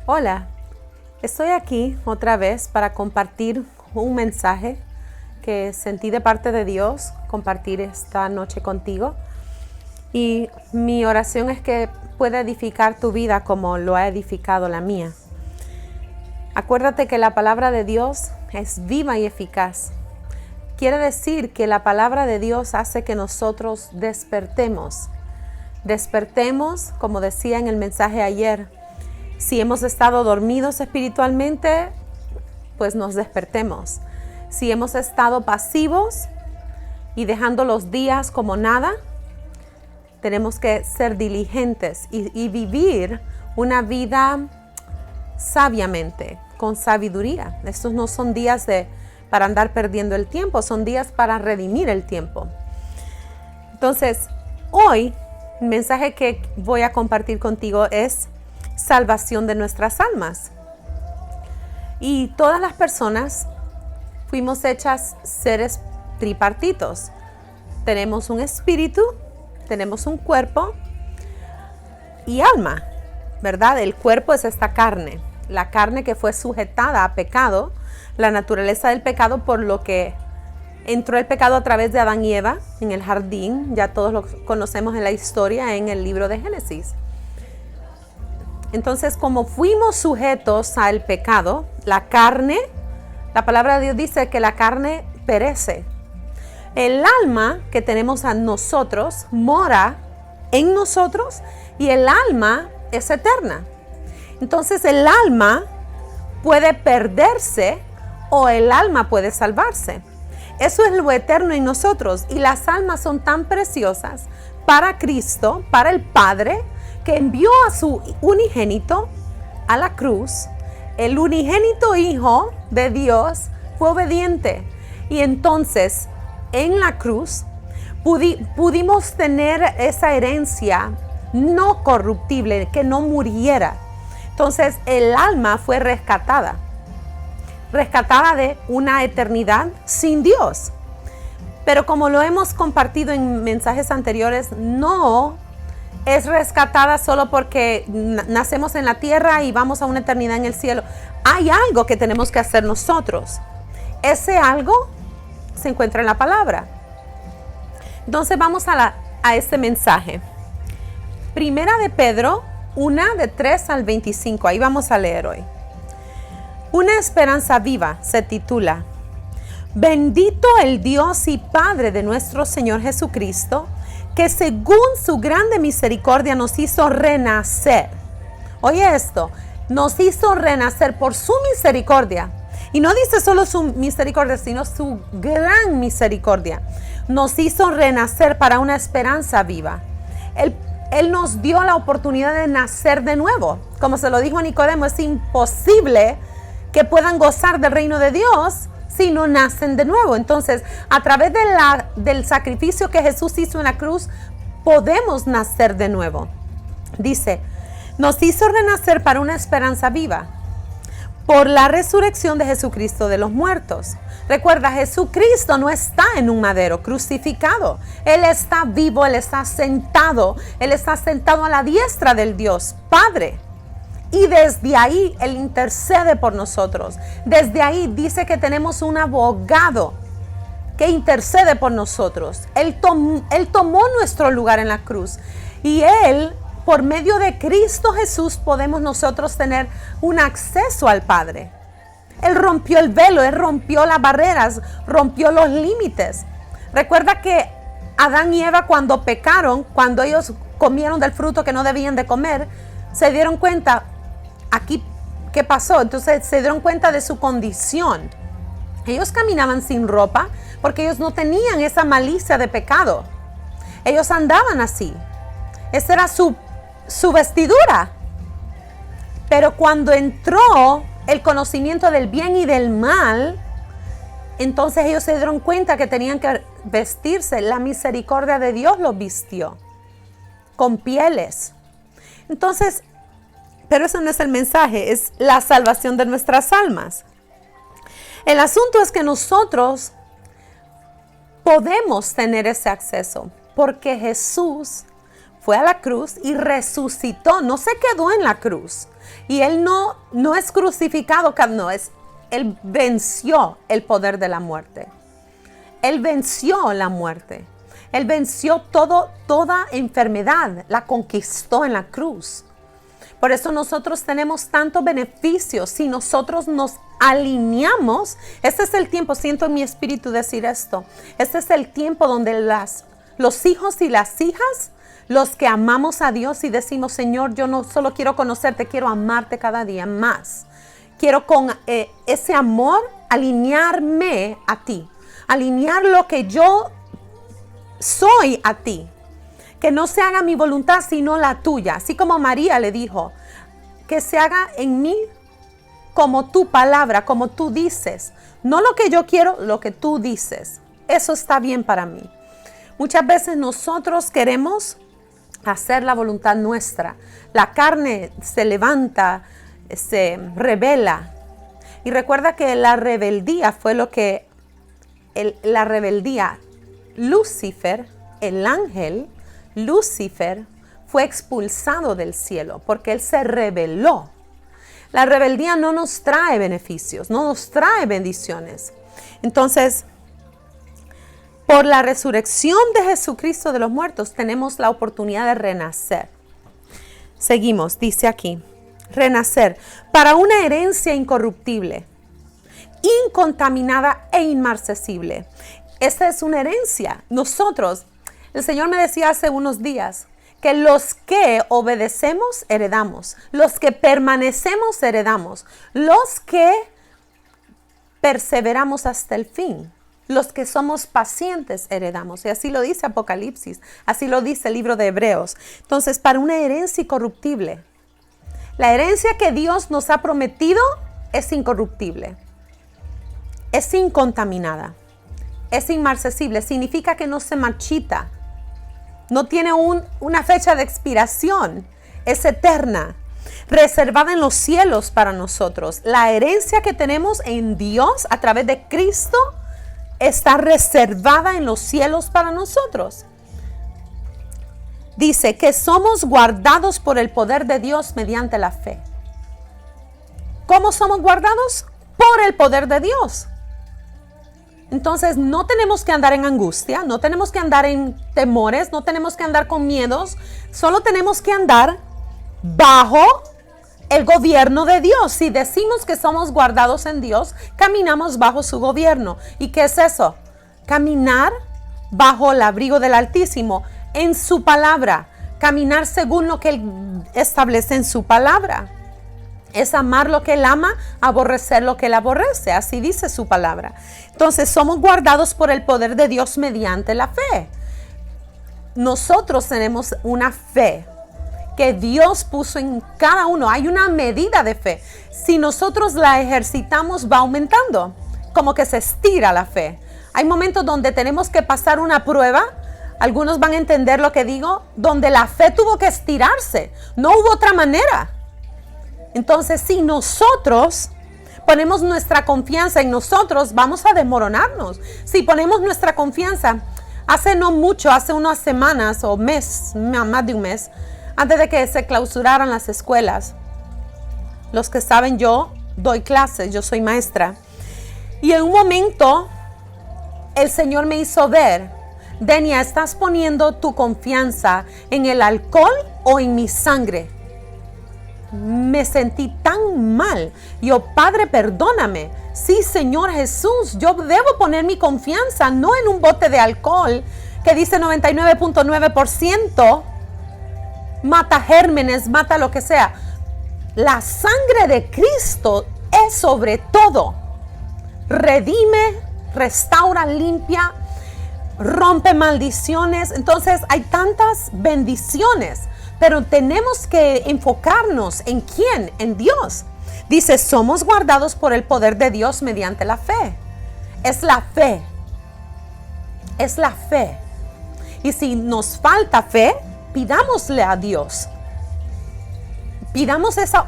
Hola, estoy aquí otra vez para compartir un mensaje que sentí de parte de Dios compartir esta noche contigo. Y mi oración es que pueda edificar tu vida como lo ha edificado la mía. Acuérdate que la palabra de Dios es viva y eficaz. Quiere decir que la palabra de Dios hace que nosotros despertemos. Despertemos, como decía en el mensaje ayer. Si hemos estado dormidos espiritualmente, pues nos despertemos. Si hemos estado pasivos y dejando los días como nada, tenemos que ser diligentes y vivir una vida sabiamente, con sabiduría. Estos no son días para andar perdiendo el tiempo, son días para redimir el tiempo. Entonces, hoy, el mensaje que voy a compartir contigo es salvación de nuestras almas. Y todas las personas fuimos hechas seres tripartitos. Tenemos un espíritu, tenemos un cuerpo y alma, ¿verdad? El cuerpo es esta carne, la carne que fue sujetada a pecado, la naturaleza del pecado, por lo que entró el pecado a través de Adán y Eva en el jardín. Ya todos lo conocemos en la historia en el libro de Génesis. Entonces, como fuimos sujetos al pecado, la carne, la palabra de Dios dice que la carne perece. El alma que tenemos a nosotros mora en nosotros y el alma es eterna. Entonces, el alma puede perderse o el alma puede salvarse. Eso es lo eterno en nosotros, y las almas son tan preciosas para Cristo, para el Padre, que envió a su unigénito a la cruz. El unigénito Hijo de Dios fue obediente, y entonces en la cruz pudimos tener esa herencia no corruptible, que no muriera. Entonces el alma fue rescatada de una eternidad sin Dios. Pero como lo hemos compartido en mensajes anteriores, no es rescatada solo porque nacemos en la tierra y vamos a una eternidad en el cielo. Hay algo que tenemos que hacer nosotros. Ese algo se encuentra en la palabra. Entonces vamos a este mensaje. Primera de Pedro 1, de 3 al 25. Ahí vamos a leer hoy. Una esperanza viva se titula: Bendito el Dios y Padre de nuestro Señor Jesucristo, que según su grande misericordia nos hizo renacer. Oye esto, nos hizo renacer por su misericordia. Y no dice solo su misericordia, sino su gran misericordia. Nos hizo renacer para una esperanza viva. Él nos dio la oportunidad de nacer de nuevo. Como se lo dijo a Nicodemo, es imposible que puedan gozar del reino de Dios si no nacen de nuevo. Entonces, a través del sacrificio que Jesús hizo en la cruz, podemos nacer de nuevo. Dice, nos hizo renacer para una esperanza viva, por la resurrección de Jesucristo de los muertos. Recuerda, Jesucristo no está en un madero crucificado. Él está vivo, Él está sentado a la diestra del Dios Padre. Y desde ahí Él intercede por nosotros. Desde ahí dice que tenemos un abogado que intercede por nosotros. Él tomó nuestro lugar en la cruz. Y Él, por medio de Cristo Jesús, podemos nosotros tener un acceso al Padre. Él rompió el velo, Él rompió las barreras, rompió los límites. Recuerda que Adán y Eva, cuando pecaron, cuando ellos comieron del fruto que no debían de comer, se dieron cuenta, aquí, ¿qué pasó? Entonces se dieron cuenta de su condición. Ellos caminaban sin ropa porque ellos no tenían esa malicia de pecado. Ellos andaban así. Esa era su vestidura. Pero cuando entró el conocimiento del bien y del mal, entonces ellos se dieron cuenta que tenían que vestirse. La misericordia de Dios los vistió con pieles. Entonces, pero eso no es el mensaje, es la salvación de nuestras almas. El asunto es que nosotros podemos tener ese acceso porque Jesús fue a la cruz y resucitó, no se quedó en la cruz. Y Él no es crucificado, no, Él venció el poder de la muerte. Él venció la muerte. Él venció toda enfermedad, la conquistó en la cruz. Por eso nosotros tenemos tantos beneficios si nosotros nos alineamos. Este es el tiempo, siento en mi espíritu decir esto. Este es el tiempo donde los hijos y las hijas, los que amamos a Dios y decimos, Señor, yo no solo quiero conocerte, quiero amarte cada día más. Quiero con ese amor alinearme a ti, alinear lo que yo soy a ti. Que no se haga mi voluntad sino la tuya. Así como María le dijo, que se haga en mí como tu palabra, como tú dices. No lo que yo quiero, lo que tú dices. Eso está bien para mí. Muchas veces nosotros queremos hacer la voluntad nuestra. La carne se levanta, se rebela. Y recuerda que la rebeldía fue lo que, la rebeldía, Lucifer, el ángel, Lucifer fue expulsado del cielo porque él se rebeló. La rebeldía no nos trae beneficios, no nos trae bendiciones. Entonces, por la resurrección de Jesucristo de los muertos, tenemos la oportunidad de renacer. Seguimos, dice aquí, renacer para una herencia incorruptible, incontaminada e inmarcesible. Esta es una herencia. Nosotros, el Señor me decía hace unos días que los que obedecemos, heredamos. Los que permanecemos, heredamos. Los que perseveramos hasta el fin. Los que somos pacientes, heredamos. Y así lo dice Apocalipsis. Así lo dice el libro de Hebreos. Entonces, para una herencia incorruptible. La herencia que Dios nos ha prometido es incorruptible. Es incontaminada. Es inmarcesible. Significa que no se marchita. No tiene una fecha de expiración. Es eterna. Reservada en los cielos para nosotros. La herencia que tenemos en Dios a través de Cristo está reservada en los cielos para nosotros. Dice que somos guardados por el poder de Dios mediante la fe. ¿Cómo somos guardados? Por el poder de Dios. Entonces no tenemos que andar en angustia, no tenemos que andar en temores, no tenemos que andar con miedos, solo tenemos que andar bajo el gobierno de Dios. Si decimos que somos guardados en Dios, caminamos bajo su gobierno. ¿Y qué es eso? Caminar bajo el abrigo del Altísimo, en su palabra, caminar según lo que Él establece en su palabra. Es amar lo que Él ama, aborrecer lo que Él aborrece. Así dice su palabra. Entonces somos guardados por el poder de Dios mediante la fe. Nosotros tenemos una fe que Dios puso en cada uno. Hay una medida de fe. Si nosotros la ejercitamos, va aumentando. Como que se estira la fe. Hay momentos donde tenemos que pasar una prueba. Algunos van a entender lo que digo. Donde la fe tuvo que estirarse. No hubo otra manera. Entonces, si nosotros ponemos nuestra confianza en nosotros, vamos a desmoronarnos. Si ponemos nuestra confianza, hace no mucho, hace unas semanas o mes, más de un mes, antes de que se clausuraran las escuelas, los que saben, yo doy clases, yo soy maestra. Y en un momento, el Señor me hizo ver, Denia, ¿estás poniendo tu confianza en el alcohol o en mi sangre? Me sentí tan mal. Yo, Padre, perdóname. Sí, Señor Jesús, yo debo poner mi confianza no en un bote de alcohol que dice 99.9%, mata gérmenes, mata lo que sea. La sangre de Cristo es sobre todo. Redime, restaura, limpia, rompe maldiciones. Entonces hay tantas bendiciones. Pero tenemos que enfocarnos en quién, en Dios. Dice, somos guardados por el poder de Dios mediante la fe. Es la fe. Es la fe. Y si nos falta fe, pidámosle a Dios. Pidamos esa,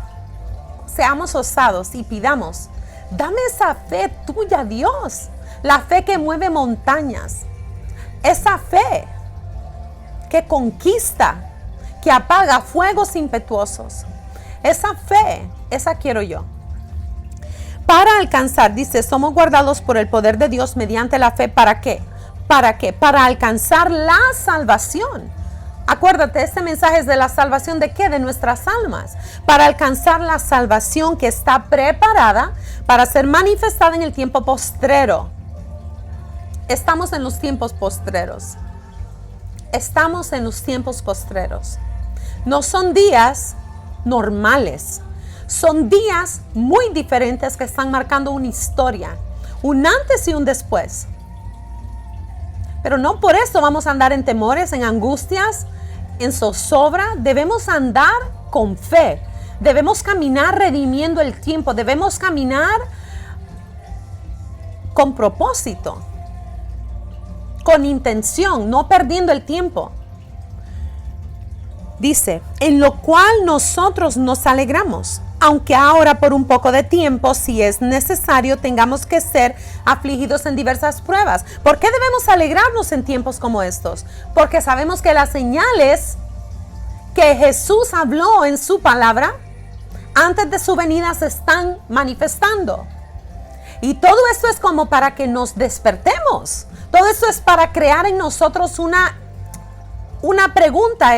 seamos osados y pidamos, dame esa fe tuya, Dios. La fe que mueve montañas. Esa fe que conquista. que apaga fuegos impetuosos. Esa fe, esa quiero yo. Para alcanzar, dice, somos guardados por el poder de Dios mediante la fe. ¿Para qué? ¿Para qué? Para alcanzar la salvación. Acuérdate, este mensaje es de la salvación ¿de qué? De nuestras almas. Para alcanzar la salvación que está preparada para ser manifestada en el tiempo postrero. Estamos en los tiempos postreros. Estamos en los tiempos postreros. No son días normales. Son días muy diferentes que están marcando una historia. Un antes y un después. Pero no por eso vamos a andar en temores, en angustias, en zozobra. Debemos andar con fe. Debemos caminar redimiendo el tiempo. Debemos caminar con propósito, con intención, no perdiendo el tiempo. Dice, en lo cual nosotros nos alegramos, aunque ahora por un poco de tiempo, si es necesario, tengamos que ser afligidos en diversas pruebas. ¿Por qué debemos alegrarnos en tiempos como estos? Porque sabemos que las señales que Jesús habló en su palabra antes de su venida se están manifestando. Y todo esto es como para que nos despertemos. Todo esto es para crear en nosotros una pregunta,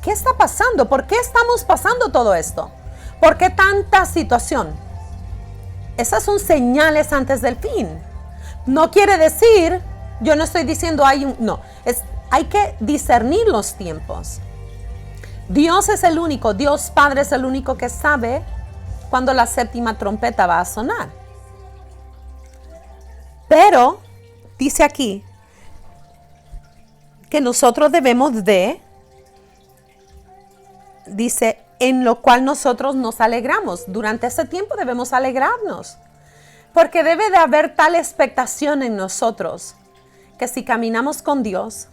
¿qué está pasando? ¿Por qué estamos pasando todo esto? ¿Por qué tanta situación? Esas son señales antes del fin. No quiere decir, yo no estoy diciendo hay que discernir los tiempos. Dios es el único, Dios Padre es el único que sabe cuando la séptima trompeta va a sonar. Pero dice aquí que nosotros debemos dice, en lo cual nosotros nos alegramos. Durante ese tiempo debemos alegrarnos. Porque debe de haber tal expectación en nosotros que si caminamos con Dios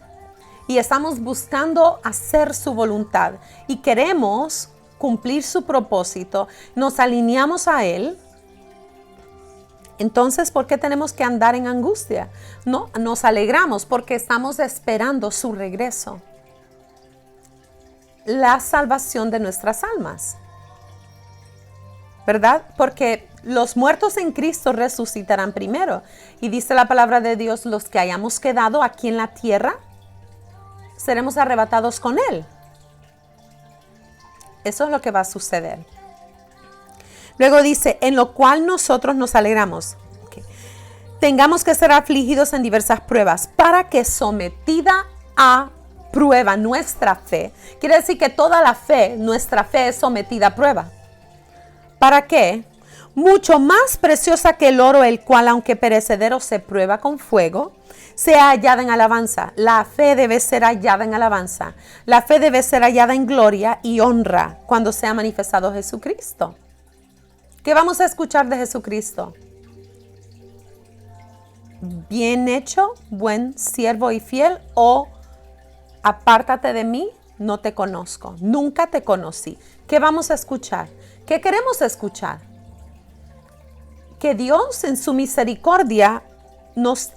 y estamos buscando hacer su voluntad y queremos cumplir su propósito, nos alineamos a Él. Entonces, ¿por qué tenemos que andar en angustia? No, nos alegramos porque estamos esperando su regreso. La salvación de nuestras almas. ¿Verdad? Porque los muertos en Cristo resucitarán primero. Y dice la palabra de Dios, los que hayamos quedado aquí en la tierra, seremos arrebatados con Él. Eso es lo que va a suceder. Luego dice, en lo cual nosotros nos alegramos. Okay. Tengamos que ser afligidos en diversas pruebas, para que sometida a prueba nuestra fe. Quiere decir que toda la fe, nuestra fe es sometida a prueba. ¿Para qué? Mucho más preciosa que el oro, el cual, aunque perecedero, se prueba con fuego, sea hallada en alabanza. La fe debe ser hallada en alabanza. La fe debe ser hallada en gloria y honra cuando sea manifestado Jesucristo. ¿Qué vamos a escuchar de Jesucristo? Bien hecho, buen siervo y fiel, o apártate de mí, no te conozco, nunca te conocí. ¿Qué vamos a escuchar? ¿Qué queremos escuchar? Que Dios en su misericordia nos,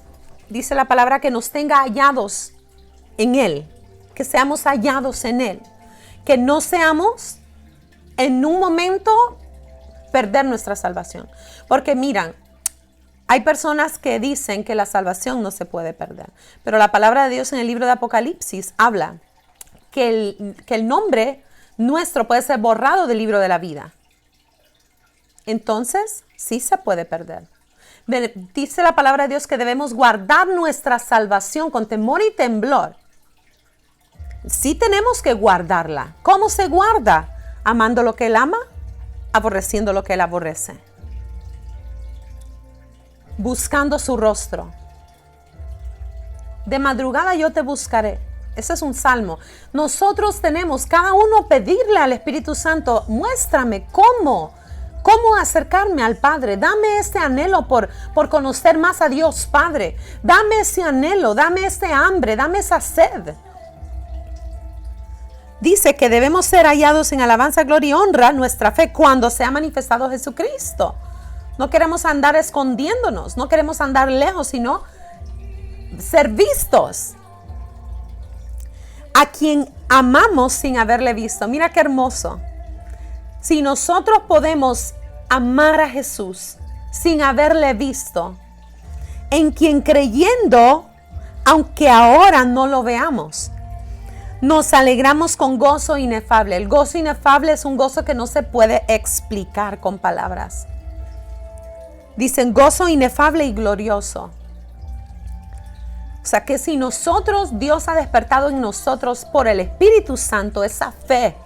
dice la palabra, que nos tenga hallados en Él, que seamos hallados en Él, que no seamos en un momento perder nuestra salvación. Porque miran, hay personas que dicen que la salvación no se puede perder, pero la palabra de Dios en el libro de Apocalipsis habla que el nombre nuestro puede ser borrado del libro de la vida. Entonces, sí se puede perder. Dice la palabra de Dios que debemos guardar nuestra salvación con temor y temblor. Sí tenemos que guardarla. ¿Cómo se guarda? Amando lo que Él ama, aborreciendo lo que Él aborrece. Buscando su rostro. De madrugada yo te buscaré. Ese es un salmo. Nosotros tenemos cada uno pedirle al Espíritu Santo, muéstrame cómo acercarme al Padre. Dame este anhelo por conocer más a Dios, Padre. Dame ese anhelo, dame este hambre, dame esa sed. Dice que debemos ser hallados en alabanza, gloria y honra nuestra fe cuando sea manifestado Jesucristo. No queremos andar escondiéndonos, no queremos andar lejos, sino ser vistos. a quien amamos sin haberle visto. Mira qué hermoso. Si nosotros podemos amar a Jesús sin haberle visto, en quien creyendo, aunque ahora no lo veamos, nos alegramos con gozo inefable. El gozo inefable es un gozo que no se puede explicar con palabras. Dicen gozo inefable y glorioso. O sea que si nosotros, Dios ha despertado en nosotros por el Espíritu Santo esa fe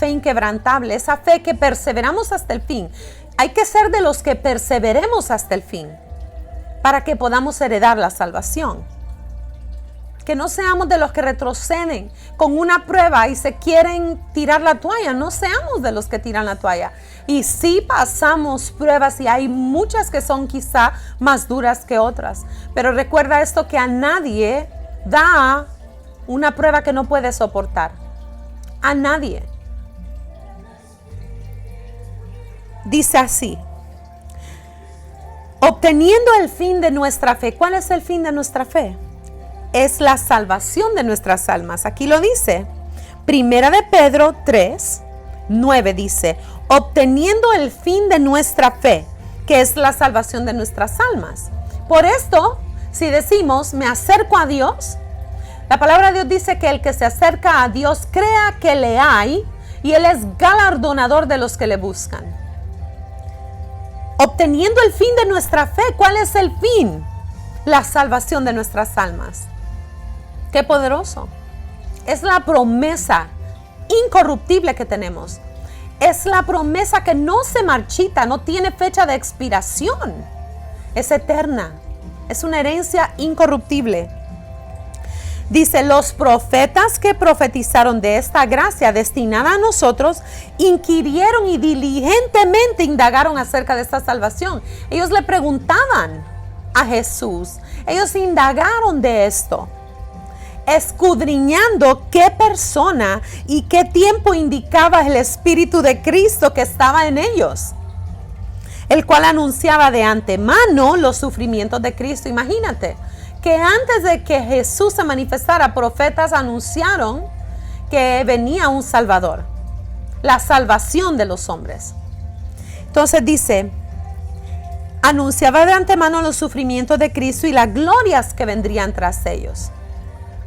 inquebrantable, esa fe que perseveramos hasta el fin. Hay que ser de los que perseveremos hasta el fin para que podamos heredar la salvación. Que no seamos de los que retroceden con una prueba y se quieren tirar la toalla. No seamos de los que tiran la toalla. Y sí pasamos pruebas y hay muchas que son quizá más duras que otras. Pero recuerda esto, que a nadie da una prueba que no puede soportar. A nadie. Dice así: obteniendo el fin de nuestra fe. ¿Cuál es el fin de nuestra fe? Es la salvación de nuestras almas. Aquí lo dice. Primera de Pedro 3:9 dice: obteniendo el fin de nuestra fe, que es la salvación de nuestras almas. Por esto, si decimos, me acerco a Dios, la palabra de Dios dice que el que se acerca a Dios crea que le hay, y Él es galardonador de los que le buscan. Obteniendo el fin de nuestra fe. ¿Cuál es el fin? La salvación de nuestras almas. ¡Qué poderoso! Es la promesa incorruptible que tenemos. Es la promesa que no se marchita, no tiene fecha de expiración. Es eterna. Es una herencia incorruptible. Dice: los profetas que profetizaron de esta gracia destinada a nosotros, inquirieron y diligentemente indagaron acerca de esta salvación. Ellos le preguntaban a Jesús. Ellos indagaron de esto, escudriñando qué persona y qué tiempo indicaba el Espíritu de Cristo que estaba en ellos, el cual anunciaba de antemano los sufrimientos de Cristo. Imagínate que antes de que Jesús se manifestara, profetas anunciaron que venía un Salvador, la salvación de los hombres. Entonces dice, anunciaba de antemano los sufrimientos de Cristo y las glorias que vendrían tras ellos.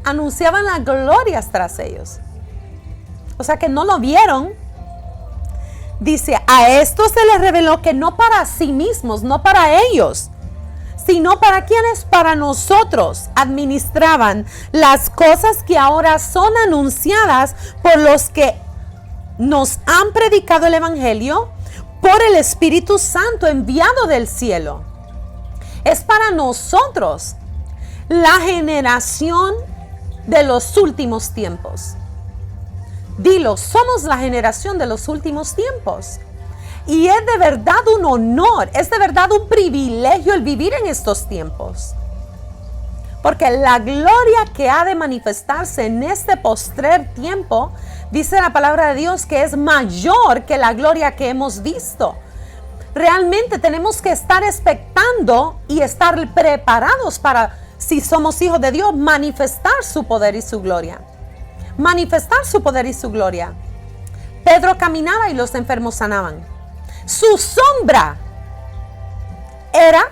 Anunciaban las glorias tras ellos. O sea que no lo vieron. Dice, a esto se les reveló que no para sí mismos, no para ellos, sino para quienes, para nosotros, administraban las cosas que ahora son anunciadas por los que nos han predicado el Evangelio por el Espíritu Santo enviado del cielo. Es para nosotros, la generación de los últimos tiempos. Dilo, somos la generación de los últimos tiempos. Y es de verdad un honor, es de verdad un privilegio el vivir en estos tiempos. Porque la gloria que ha de manifestarse en este postrer tiempo, dice la palabra de Dios que es mayor que la gloria que hemos visto. Realmente tenemos que estar expectando y estar preparados para, si somos hijos de Dios, manifestar su poder y su gloria. Manifestar su poder y su gloria. Pedro caminaba y los enfermos sanaban. Su sombra era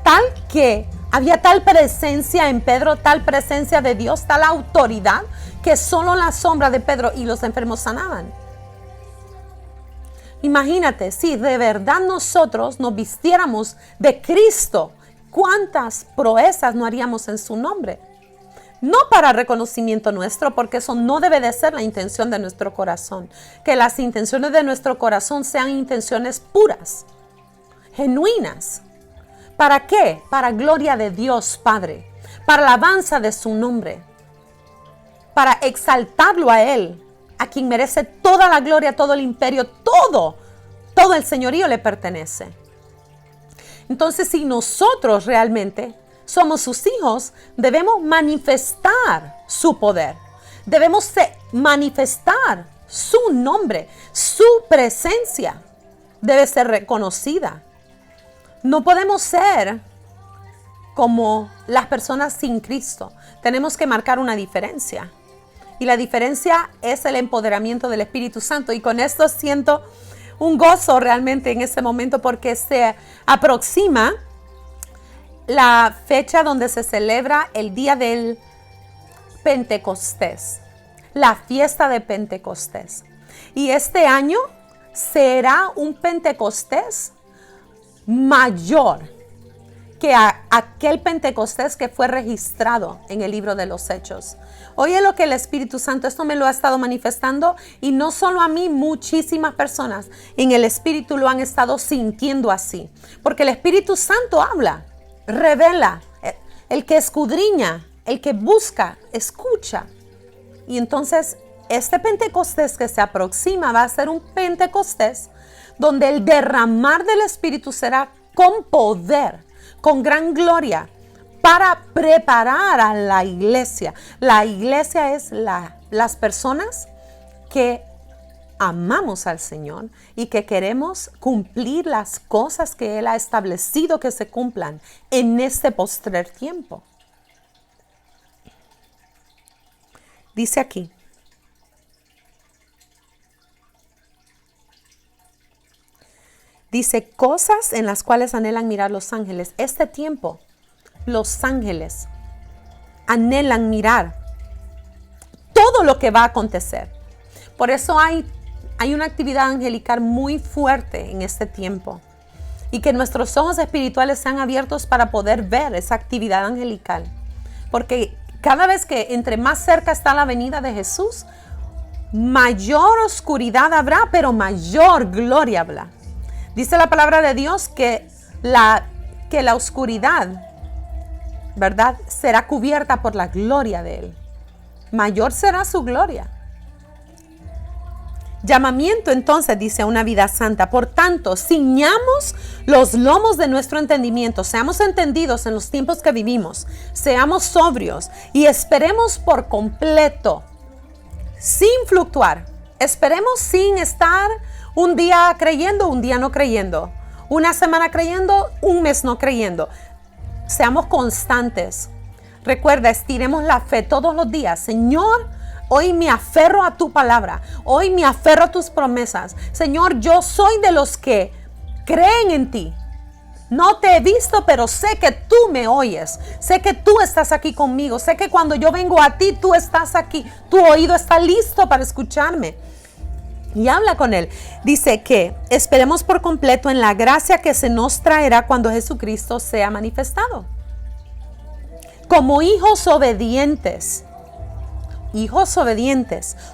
tal que había tal presencia en Pedro, tal presencia de Dios, tal autoridad, que solo la sombra de Pedro y los enfermos sanaban. Imagínate, si de verdad nosotros nos vistiéramos de Cristo, cuántas proezas no haríamos en su nombre. No para reconocimiento nuestro, porque eso no debe de ser la intención de nuestro corazón. Que las intenciones de nuestro corazón sean intenciones puras, genuinas. ¿Para qué? Para gloria de Dios Padre, para alabanza de su nombre, para exaltarlo a Él, a quien merece toda la gloria, todo el imperio, todo el señorío le pertenece. Entonces, si nosotros realmente somos sus hijos, debemos manifestar su poder. Debemos manifestar su nombre. Su presencia debe ser reconocida. No podemos ser como las personas sin Cristo. Tenemos que marcar una diferencia. Y la diferencia es el empoderamiento del Espíritu Santo. Y con esto siento un gozo realmente en este momento, porque se aproxima la fecha donde se celebra el día del Pentecostés, la fiesta de Pentecostés. Y este año será un Pentecostés mayor que aquel Pentecostés que fue registrado en el libro de los Hechos. Oye lo que el Espíritu Santo, esto me lo ha estado manifestando, y no solo a mí, muchísimas personas en el Espíritu lo han estado sintiendo así, porque el Espíritu Santo habla, revela, el que escudriña, el que busca, escucha. Y entonces este Pentecostés que se aproxima va a ser un Pentecostés donde el derramar del Espíritu será con poder, con gran gloria, para preparar a la iglesia. La iglesia es las personas que amamos al Señor y que queremos cumplir las cosas que Él ha establecido que se cumplan en este postrer tiempo. Dice aquí: dice, cosas en las cuales anhelan mirar los ángeles. Este tiempo, los ángeles anhelan mirar todo lo que va a acontecer. Por eso hay una actividad angelical muy fuerte en este tiempo. Y que nuestros ojos espirituales sean abiertos para poder ver esa actividad angelical. Porque cada vez que entre más cerca está la venida de Jesús, mayor oscuridad habrá, pero mayor gloria habrá. Dice la palabra de Dios que la oscuridad, ¿verdad?, será cubierta por la gloria de Él. Mayor será su gloria. Llamamiento entonces, dice, a una vida santa. Por tanto, ciñamos los lomos de nuestro entendimiento, seamos entendidos en los tiempos que vivimos, seamos sobrios y esperemos por completo, sin fluctuar. Esperemos sin estar un día creyendo, un día no creyendo, una semana creyendo, un mes no creyendo. Seamos constantes. Recuerda, estiremos la fe todos los días. Señor, hoy me aferro a tu palabra. Hoy me aferro a tus promesas. Señor, yo soy de los que creen en ti. No te he visto, pero sé que tú me oyes. Sé que tú estás aquí conmigo. Sé que cuando yo vengo a ti, tú estás aquí. Tu oído está listo para escucharme. Y habla con él. Dice que esperemos por completo en la gracia que se nos traerá cuando Jesucristo sea manifestado. Como hijos obedientes,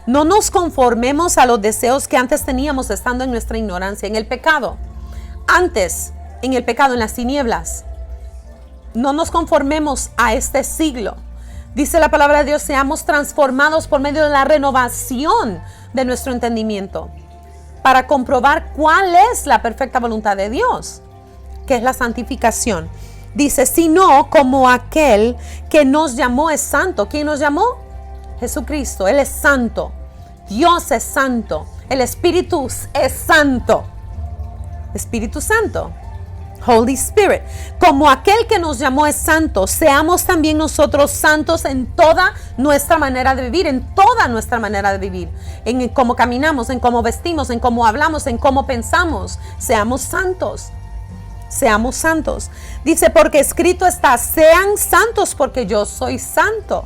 no nos conformemos a los deseos que antes teníamos estando en nuestra ignorancia, en el pecado. Antes, en el pecado, en las tinieblas. No nos conformemos a este siglo. Dice la palabra de Dios, seamos transformados por medio de la renovación de nuestro entendimiento, para comprobar cuál es la perfecta voluntad de Dios, que es la santificación. Dice, sino como aquel que nos llamó es santo. ¿Quién nos llamó? Jesucristo. Él es santo. Dios es santo. El Espíritu es santo. Espíritu Santo. Holy Spirit. Como aquel que nos llamó es santo, seamos también nosotros santos en toda nuestra manera de vivir, en toda nuestra manera de vivir, en cómo caminamos, en cómo vestimos, en cómo hablamos, en cómo pensamos. Seamos santos. Seamos santos. Dice, porque escrito está, sean santos porque yo soy santo.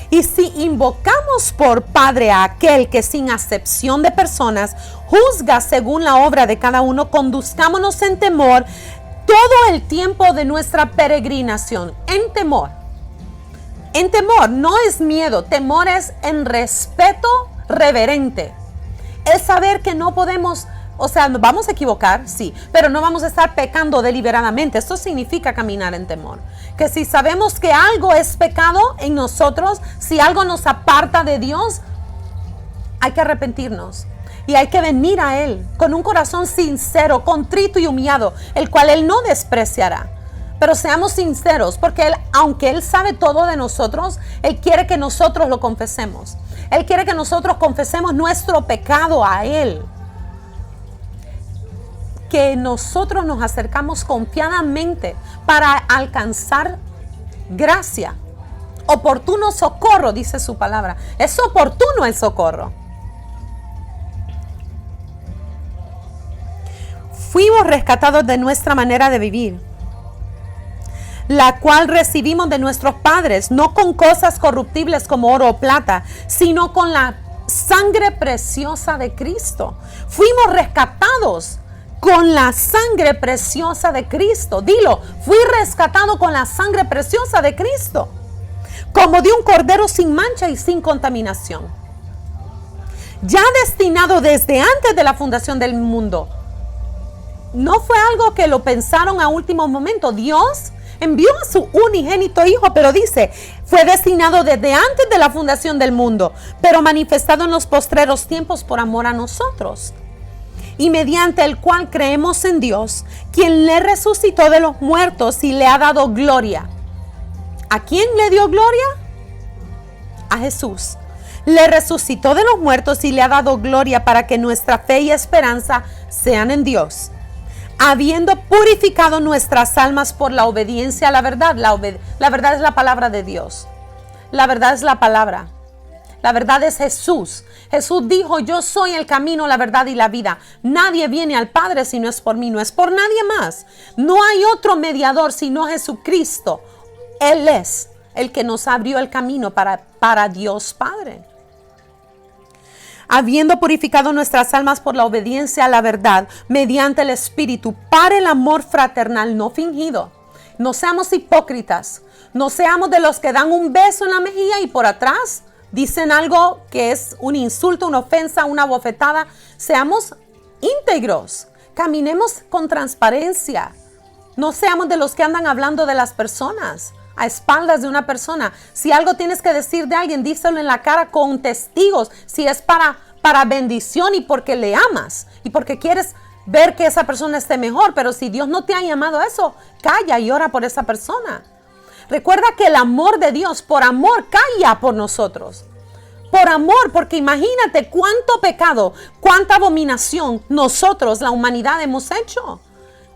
Y si invocamos por Padre a aquel que sin acepción de personas juzga según la obra de cada uno, conduzcámonos en temor todo el tiempo de nuestra peregrinación. En temor. En temor, no es miedo, temor es en respeto reverente. Es saber que no podemos, o sea, nos vamos a equivocar, sí, pero no vamos a estar pecando deliberadamente. Esto significa caminar en temor. Que si sabemos que algo es pecado en nosotros, si algo nos aparta de Dios, hay que arrepentirnos. Y hay que venir a Él con un corazón sincero, contrito y humillado, el cual Él no despreciará. Pero seamos sinceros, porque Él, aunque Él sabe todo de nosotros, Él quiere que nosotros lo confesemos. Él quiere que nosotros confesemos nuestro pecado a Él. Que nosotros nos acercamos confiadamente para alcanzar gracia. Oportuno socorro, dice su palabra. Es oportuno el socorro. Fuimos rescatados de nuestra manera de vivir, la cual recibimos de nuestros padres, no con cosas corruptibles como oro o plata, sino con la sangre preciosa de Cristo. Fuimos rescatados con la sangre preciosa de Cristo. Dilo, fui rescatado con la sangre preciosa de Cristo, como de un cordero sin mancha y sin contaminación, ya destinado desde antes de la fundación del mundo. No fue algo que lo pensaron a último momento. Dios envió a su unigénito Hijo, pero dice, fue destinado desde antes de la fundación del mundo, pero manifestado en los postreros tiempos por amor a nosotros, y mediante el cual creemos en Dios, quien le resucitó de los muertos y le ha dado gloria. ¿A quién le dio gloria? A Jesús. Le resucitó de los muertos y le ha dado gloria para que nuestra fe y esperanza sean en Dios, habiendo purificado nuestras almas por la obediencia a la verdad. La verdad es la palabra de Dios. La verdad es la palabra. La verdad es Jesús. Jesús dijo, yo soy el camino, la verdad y la vida. Nadie viene al Padre si no es por mí, no es por nadie más. No hay otro mediador sino Jesucristo. Él es el que nos abrió el camino para Dios Padre. Habiendo purificado nuestras almas por la obediencia a la verdad, mediante el Espíritu, para el amor fraternal no fingido. No seamos hipócritas, no seamos de los que dan un beso en la mejilla y por atrás dicen algo que es un insulto, una ofensa, una bofetada. Seamos íntegros, caminemos con transparencia. No seamos de los que andan hablando de las personas a espaldas de una persona. Si algo tienes que decir de alguien, díselo en la cara con testigos. Si es para bendición y porque le amas y porque quieres ver que esa persona esté mejor. Pero si Dios no te ha llamado a eso, calla y ora por esa persona. Recuerda que el amor de Dios, por amor, calla por nosotros. Por amor, porque imagínate cuánto pecado, cuánta abominación nosotros, la humanidad, hemos hecho.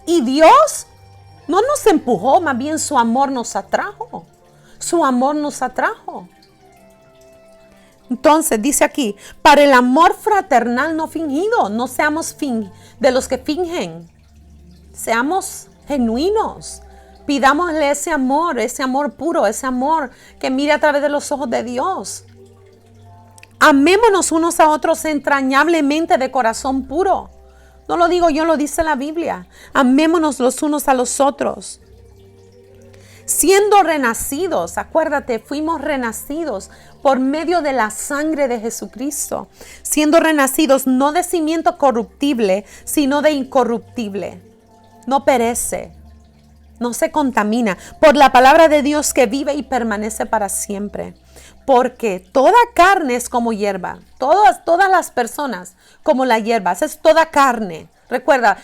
Y Dios no nos empujó, más bien su amor nos atrajo. Su amor nos atrajo. Entonces dice aquí, para el amor fraternal no fingido. No seamos de los que fingen. Seamos genuinos. Pidámosle ese amor puro, ese amor que mire a través de los ojos de Dios. Amémonos unos a otros entrañablemente de corazón puro. No lo digo yo, lo dice la Biblia. Amémonos los unos a los otros. Siendo renacidos, acuérdate, fuimos renacidos por medio de la sangre de Jesucristo. Siendo renacidos no de cimiento corruptible, sino de incorruptible. No perece, no se contamina. Por la palabra de Dios que vive y permanece para siempre. Porque toda carne es como hierba. Todas las personas como la hierba. Es toda carne. Recuerda,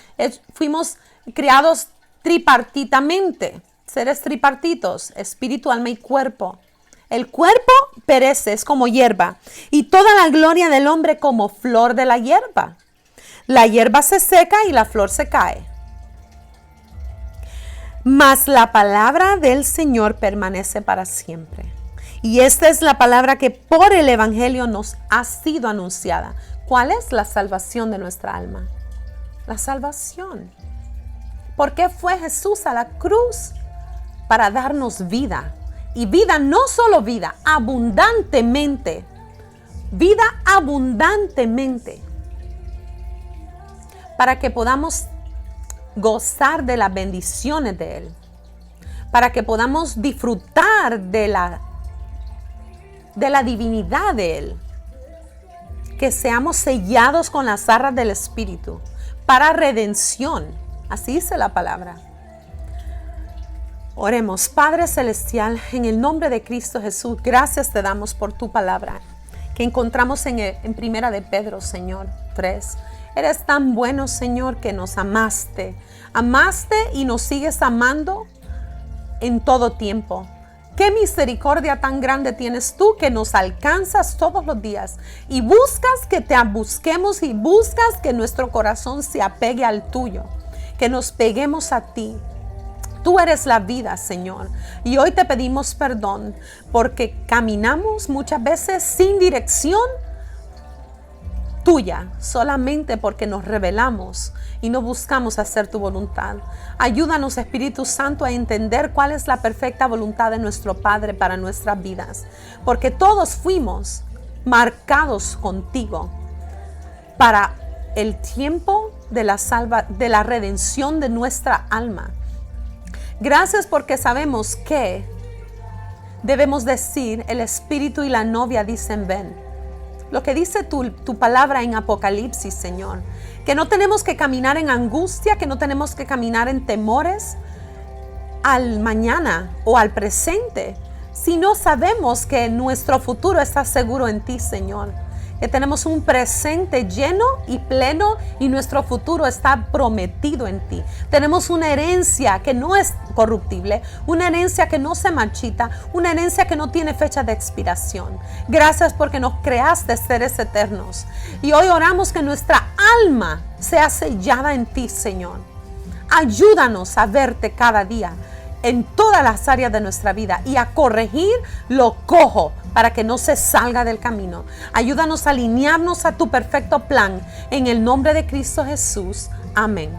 fuimos criados tripartitamente. Seres tripartitos, espíritu, alma y cuerpo. El cuerpo perece, es como hierba. Y toda la gloria del hombre como flor de la hierba. La hierba se seca y la flor se cae. Mas la palabra del Señor permanece para siempre. Y esta es la palabra que por el Evangelio nos ha sido anunciada. ¿Cuál es la salvación de nuestra alma? La salvación. ¿Por qué fue Jesús a la cruz? Para darnos vida. Y vida, no solo vida, abundantemente. Vida abundantemente. Para que podamos gozar de las bendiciones de Él. Para que podamos disfrutar de la divinidad de Él. Que seamos sellados con las arras del Espíritu para redención. Así dice la palabra. Oremos. Padre Celestial, en el nombre de Cristo Jesús, gracias te damos por tu palabra que encontramos en Primera de Pedro, Señor, 3. Eres tan bueno, Señor, que nos amaste. Amaste y nos sigues amando en todo tiempo. Qué misericordia tan grande tienes tú que nos alcanzas todos los días y buscas que te busquemos y buscas que nuestro corazón se apegue al tuyo, que nos peguemos a ti. Tú eres la vida, Señor. Y hoy te pedimos perdón porque caminamos muchas veces sin dirección tuya, solamente porque nos rebelamos y no buscamos hacer tu voluntad. Ayúdanos, Espíritu Santo, a entender cuál es la perfecta voluntad de nuestro Padre para nuestras vidas, porque todos fuimos marcados contigo para el tiempo de la redención de nuestra alma. Gracias porque sabemos que debemos decir: el Espíritu y la novia dicen ven. Lo que dice tu palabra en Apocalipsis, Señor, que no tenemos que caminar en angustia, que no tenemos que caminar en temores al mañana o al presente, sino sabemos que nuestro futuro está seguro en ti, Señor. Que tenemos un presente lleno y pleno y nuestro futuro está prometido en ti. Tenemos una herencia que no es corruptible, una herencia que no se marchita, una herencia que no tiene fecha de expiración. Gracias porque nos creaste seres eternos. Y hoy oramos que nuestra alma sea sellada en ti, Señor. Ayúdanos a verte cada día en todas las áreas de nuestra vida y a corregir lo cojo para que no se salga del camino. Ayúdanos a alinearnos a tu perfecto plan en el nombre de Cristo Jesús. Amén.